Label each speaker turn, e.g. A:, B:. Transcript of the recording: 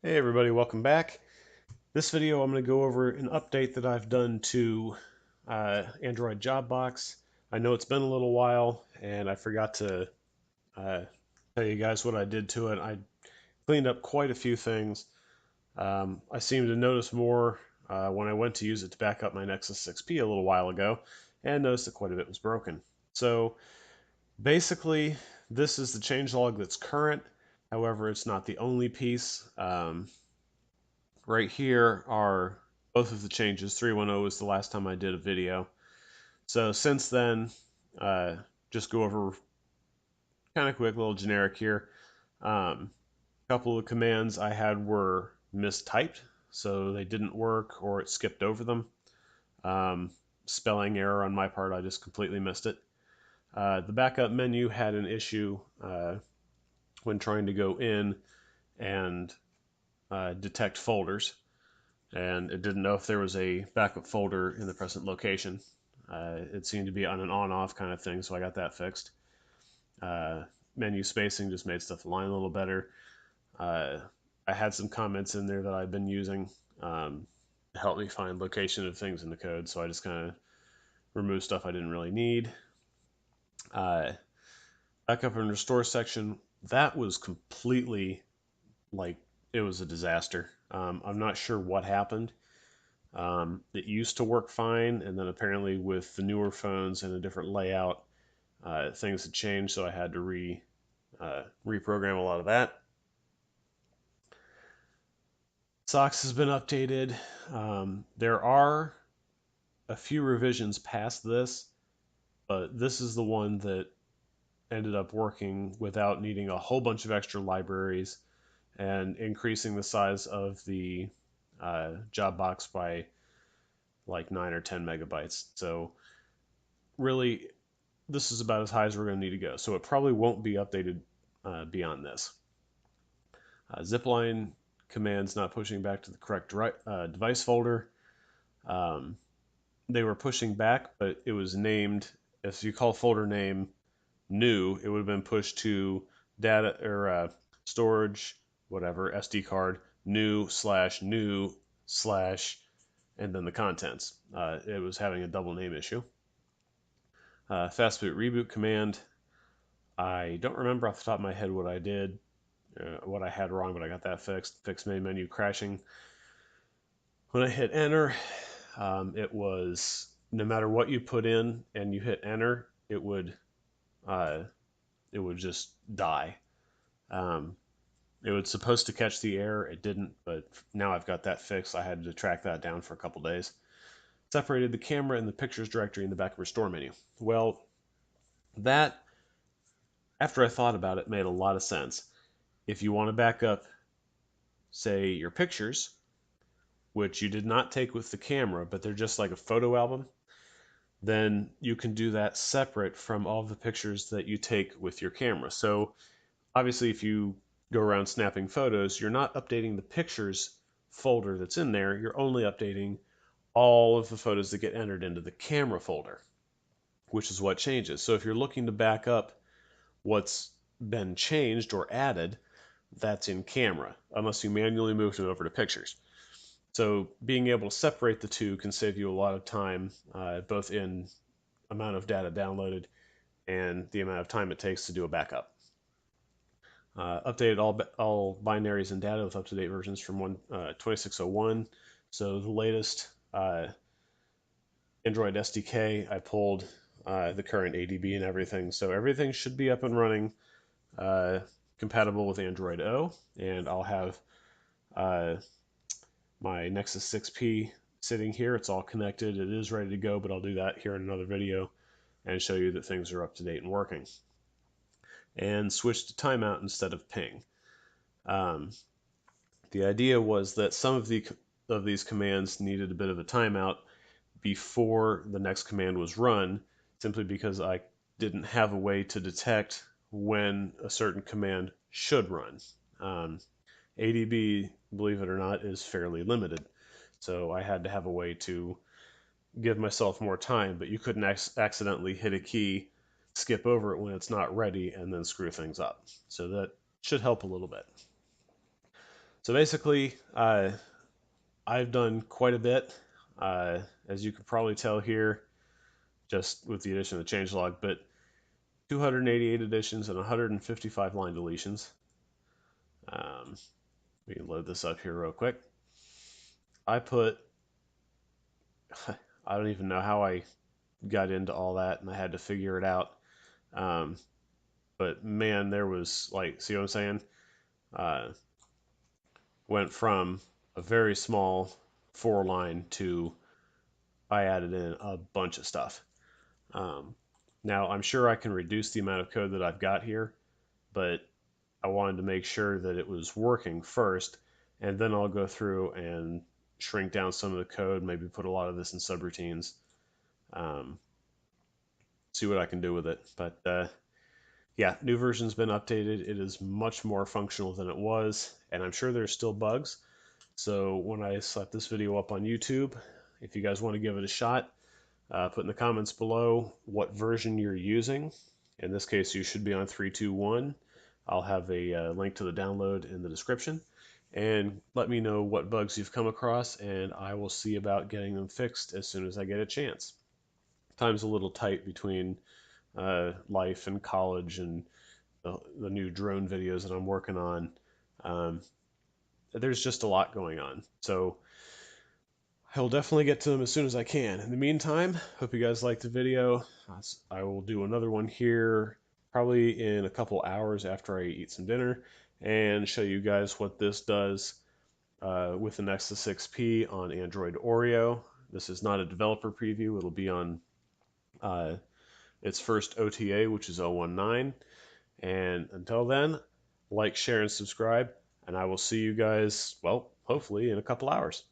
A: Hey everybody, welcome back. This video I'm going to go over an update that I've done to Android Jobbox. I know it's been a little while and I forgot to uh, tell you guys what I did to it. I cleaned up quite a few things. I seemed to notice more when I went to use it to back up my Nexus 6P a little while ago and noticed that quite a bit was broken. So basically this is the changelog that's current. However, it's not the only piece. Right here are both of the changes. 3.10 was the last time I did a video. So since then, just go over kind of quick, little generic here. A couple of commands I had were mistyped, so they didn't work or it skipped over them. Spelling error on my part, I just completely missed it. The backup menu had an issue when trying to go in and detect folders, and it didn't know if there was a backup folder in the present location. It seemed to be on an on-off kind of thing, so I got that fixed. Menu spacing just made stuff align a little better. I had some comments in there that I've been using to help me find location of things in the code, so I just kind of removed stuff I didn't really need. Backup and restore section, that was completely like it was a disaster. I'm not sure what happened. It used to work fine, and then apparently with the newer phones and a different layout, things had changed, so I had to reprogram a lot of that. Socks has been updated. There are a few revisions past this, but this is the one that ended up working without needing a whole bunch of extra libraries and increasing the size of the job box by like 9 or 10 megabytes. So really, this is about as high as we're going to need to go. So it probably won't be updated beyond this. Zipline commands not pushing back to the correct device folder. They were pushing back, but it was named, if you call folder name new, it would have been pushed to data or storage, whatever, SD card, new slash, and then the contents. It was having a double name issue. Fastboot reboot command. I don't remember off the top of my head what I did, what I had wrong, but I got that fixed. Fixed main menu crashing. When I hit enter, it was no matter what you put in and you hit enter, uh, it would just die. Um, it was supposed to catch the error, it didn't, but now I've got that fixed. I had to track that down for a couple days. Separated the camera and the pictures directory in the back of restore menu. Well, that, after I thought about it, made a lot of sense. If you want to back up, say, your pictures, which you did not take with the camera, but they're just like a photo album, then you can do that separate from all the pictures that you take with your camera. So obviously, if you go around snapping photos, you're not updating the pictures folder that's in there. You're only updating all of the photos that get entered into the camera folder, which is what changes. So if you're looking to back up what's been changed or added, that's in camera, unless you manually moved it over to pictures. So being able to separate the two can save you a lot of time, both in amount of data downloaded and the amount of time it takes to do a backup. Updated all binaries and data with up-to-date versions from 2601. So the latest Android SDK, I pulled the current ADB and everything. So everything should be up and running, compatible with Android O, and I'll have my Nexus 6P sitting here. It's all connected. It is ready to go, but I'll do that here in another video and show you that things are up to date and working. And switch to timeout instead of ping. The idea was that some of these commands needed a bit of a timeout before the next command was run, simply because I didn't have a way to detect when a certain command should run. ADB, believe it or not, is fairly limited, so I had to have a way to give myself more time, but you couldn't accidentally hit a key, skip over it when it's not ready, and then screw things up. So that should help a little bit. So basically, I've done quite a bit, as you can probably tell here, just with the addition of the changelog, but 288 additions and 155 line deletions. Um, we can load this up here real quick. I put, I don't even know how I got into all that, and I had to figure it out. Um, but man, there was like, see what I'm saying? Uh, went from a very small 4 line to I added in a bunch of stuff. Um, Now, I'm sure I can reduce the amount of code that I've got here, but I wanted to make sure that it was working first, and then I'll go through and shrink down some of the code, maybe put a lot of this in subroutines, um, see what I can do with it. But yeah, new version's been updated. It is much more functional than it was, and I'm sure there's still bugs. So when I slap this video up on YouTube, if you guys want to give it a shot, put in the comments below what version you're using. In this case, you should be on 3.21. I'll have a link to the download in the description. And let me know what bugs you've come across, and I will see about getting them fixed as soon as I get a chance. Time's a little tight between life and college and the new drone videos that I'm working on. Um, there's just a lot going on. So I will definitely get to them as soon as I can. In the meantime, hope you guys liked the video. I will do another one here probably in a couple hours after I eat some dinner and show you guys what this does with the Nexus 6P on Android Oreo. This is not a developer preview. It'll be on its first OTA, which is 019. And until then, like, share, and subscribe. And I will see you guys, well, hopefully in a couple hours.